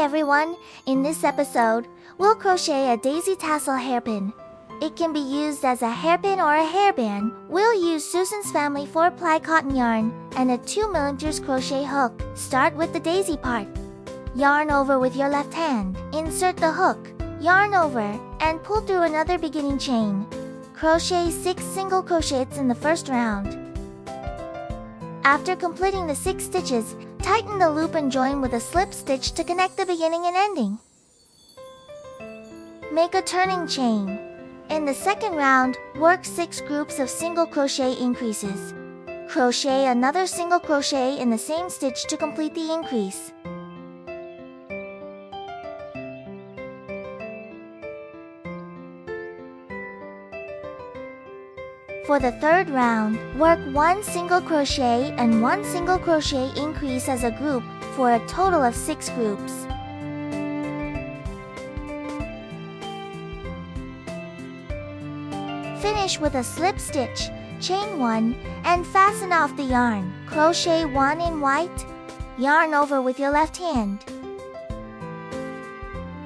Hi everyone! In this episode, we'll crochet a daisy tassel hairpin. It can be used as a hairpin or a hairband. We'll use Susan's Family 4-ply cotton yarn and a 2mm crochet hook. Start with the daisy part. Yarn over with your left hand. Insert the hook, yarn over, and pull through another beginning chain. Crochet 6 single crochets in the first round. After completing the 6 stitches, tighten the loop and join with a slip stitch to connect the beginning and ending. Make a turning chain. In the second round, work 6 groups of single crochet increases. Crochet another single crochet in the same stitch to complete the increase. For the third round, work 1 single crochet and 1 single crochet increase as a group for a total of 6 groups. Finish with a slip stitch, chain 1, and fasten off the yarn. Crochet 1 in white, yarn over with your left hand.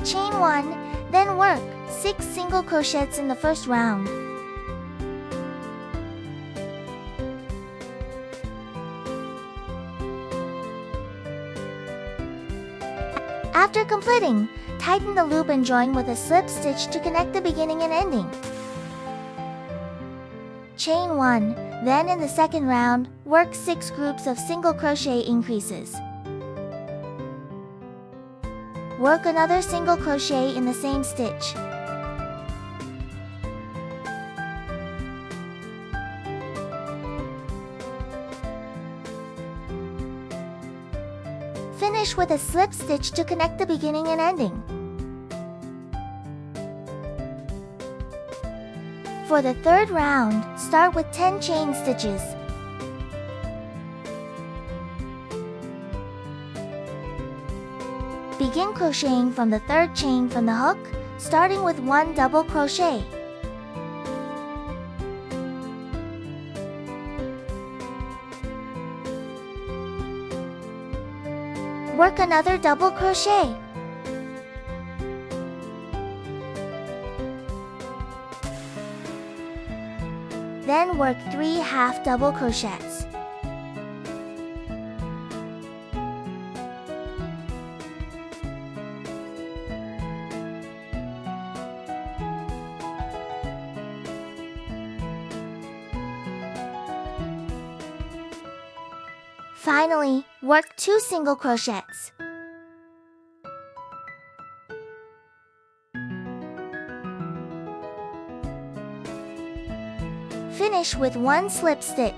Chain 1, then work 6 single crochets in the first round. After completing, tighten the loop and join with a slip stitch to connect the beginning and ending. Chain 1, then in the second round, work 6 groups of single crochet increases. Work another single crochet in the same stitch. Finish with a slip stitch to connect the beginning and ending. For the third round, start with 10 chain stitches. Begin crocheting from the third chain from the hook, starting with 1 double crochet. Work another double crochet. Then work 3 half double crochets. Finally, work 2 single crochets. Finish with 1 slip stitch.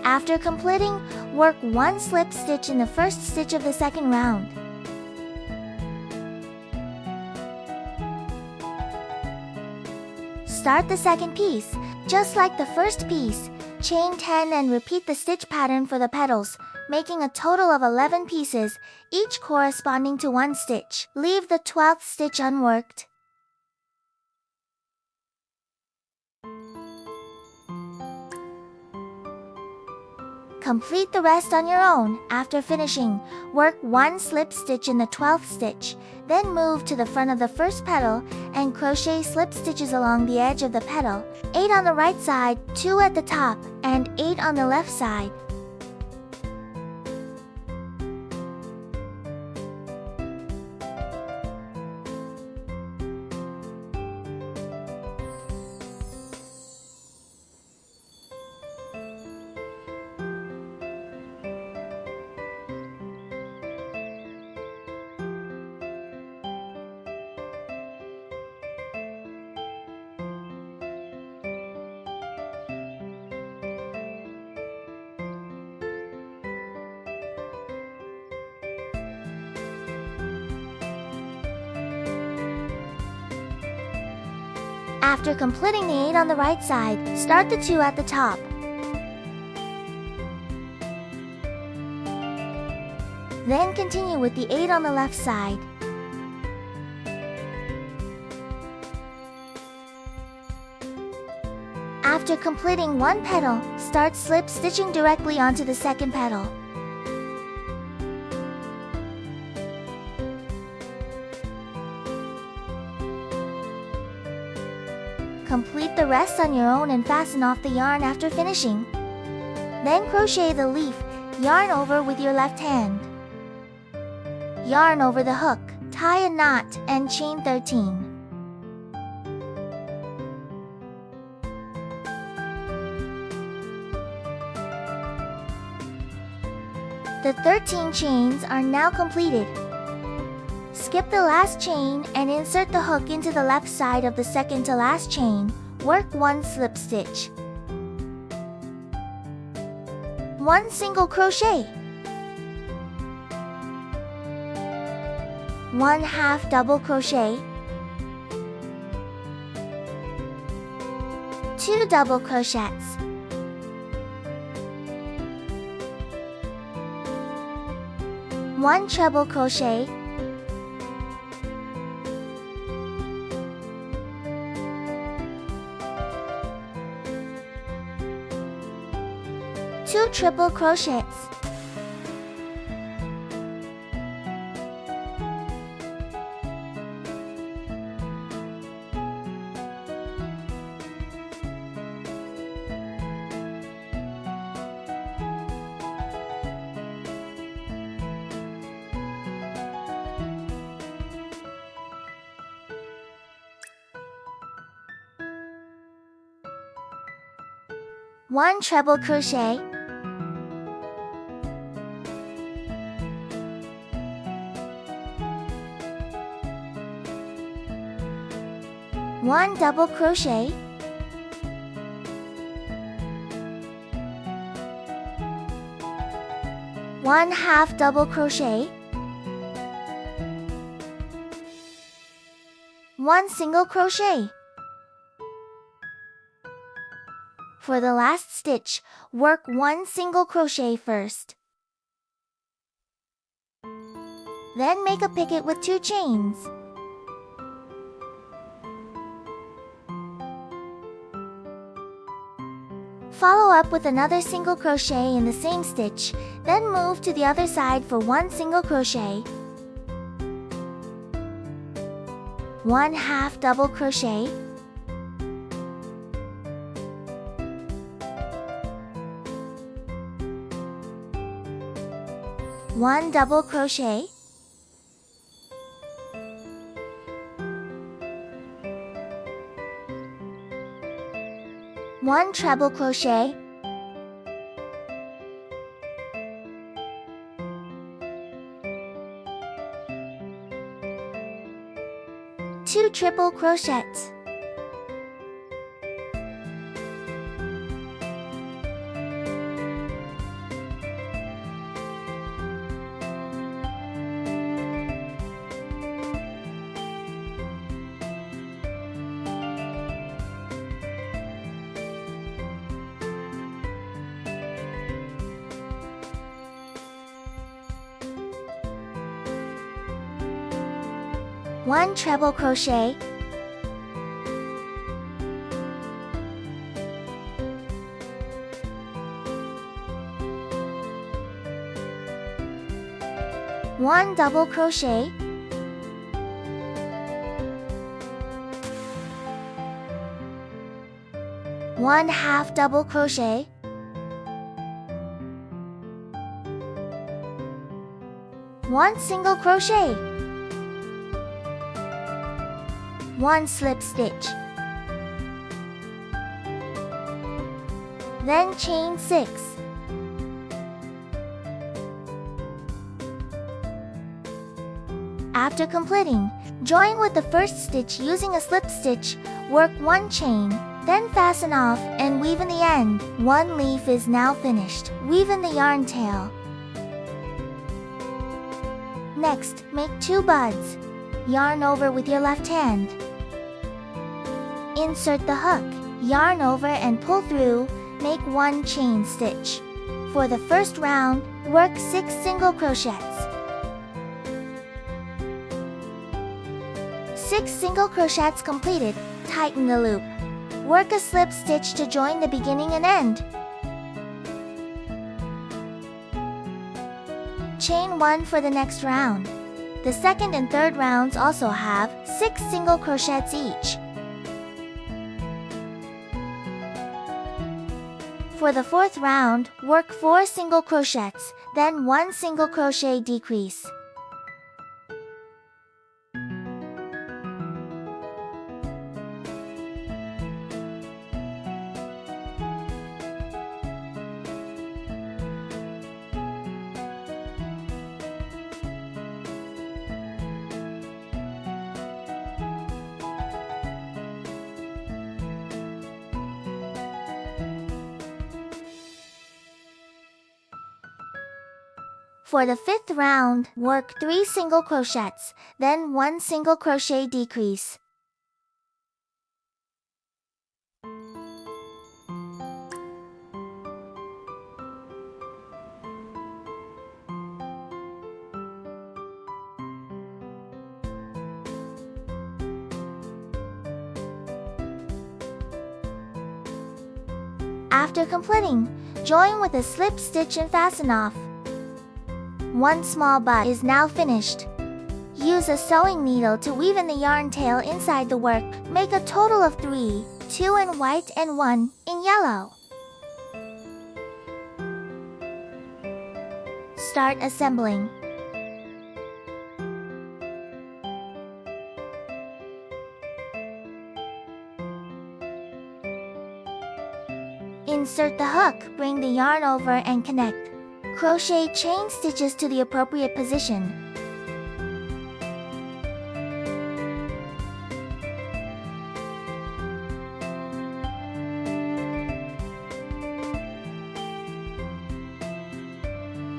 After completing, work 1 slip stitch in the first stitch of the second round. Start the second piece, just like the first piece. Chain 10 and repeat the stitch pattern for the petals, making a total of 11 pieces, each corresponding to 1 stitch. Leave the 12th stitch unworked. Complete the rest on your own. After finishing, work 1 slip stitch in the 12th stitch, then move to the front of the first petal and crochet slip stitches along the edge of the petal, 8 on the right side, 2 at the top, and 8 on the left side. After completing the 8 on the right side, start the 2 at the top. Then continue with the 8 on the left side. After completing one petal, start slip stitching directly onto the second petal. Complete the rest on your own and fasten off the yarn after finishing. Then crochet the leaf, yarn over with your left hand. Yarn over the hook, tie a knot, and chain 13. The 13 chains are now completed. Skip the last chain and insert the hook into the left side of the second to last chain. Work 1 slip stitch. 1 single crochet. 1 half double crochet. 2 double crochets. 1 treble crochet. 2 triple crochets. One treble crochet. 1 double crochet. 1 half double crochet. 1 single crochet. For the last stitch, work 1 single crochet first. Then make a picket with 2 chains. Follow up with another single crochet in the same stitch, then move to the other side for 1 single crochet. 1 half double crochet. 1 double crochet. 1 treble crochet. 2 triple crochets. One treble crochet. 1 double crochet. 1 half double crochet. 1 single crochet. 1 slip stitch. Then chain 6. After completing, join with the first stitch using a slip stitch, work 1 chain, then fasten off and weave in the end. 1 leaf is now finished. Weave in the yarn tail. Next, make 2 buds. Yarn over with your left hand. Insert the hook, yarn over and pull through, make 1 chain stitch. For the first round, work 6 single crochets. 6 single crochets completed, tighten the loop. Work a slip stitch to join the beginning and end. Chain 1 for the next round. The second and third rounds also have 6 single crochets each. For the fourth round, work 4 single crochets, then 1 single crochet decrease. For the fifth round, work 3 single crochets, then 1 single crochet decrease. After completing, join with a slip stitch and fasten off. One small bud is now finished. Use a sewing needle to weave in the yarn tail inside the work. Make a total of 3, 2 in white and 1 in yellow. Start assembling. Insert the hook, bring the yarn over and connect. Crochet chain stitches to the appropriate position.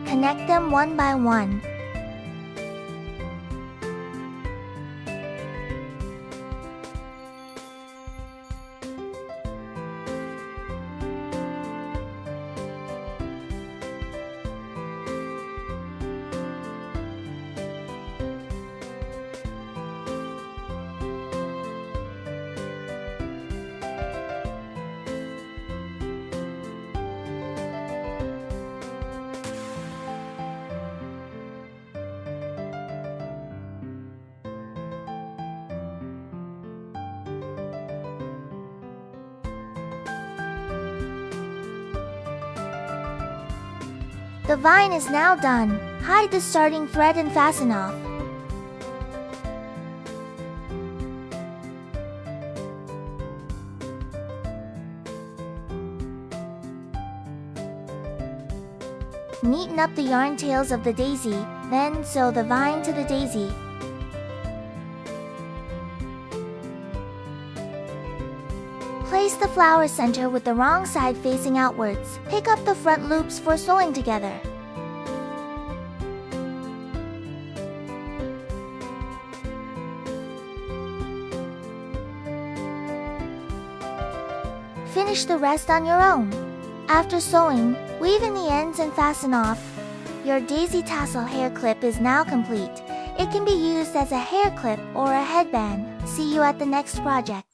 Connect them one by one. The vine is now done. Hide the starting thread and fasten off. Neaten up the yarn tails of the daisy, then sew the vine to the daisy. Place the flower center with the wrong side facing outwards. Pick up the front loops for sewing together. Finish the rest on your own. After sewing, weave in the ends and fasten off. Your daisy tassel hair clip is now complete. It can be used as a hair clip or a headband. See you at the next project.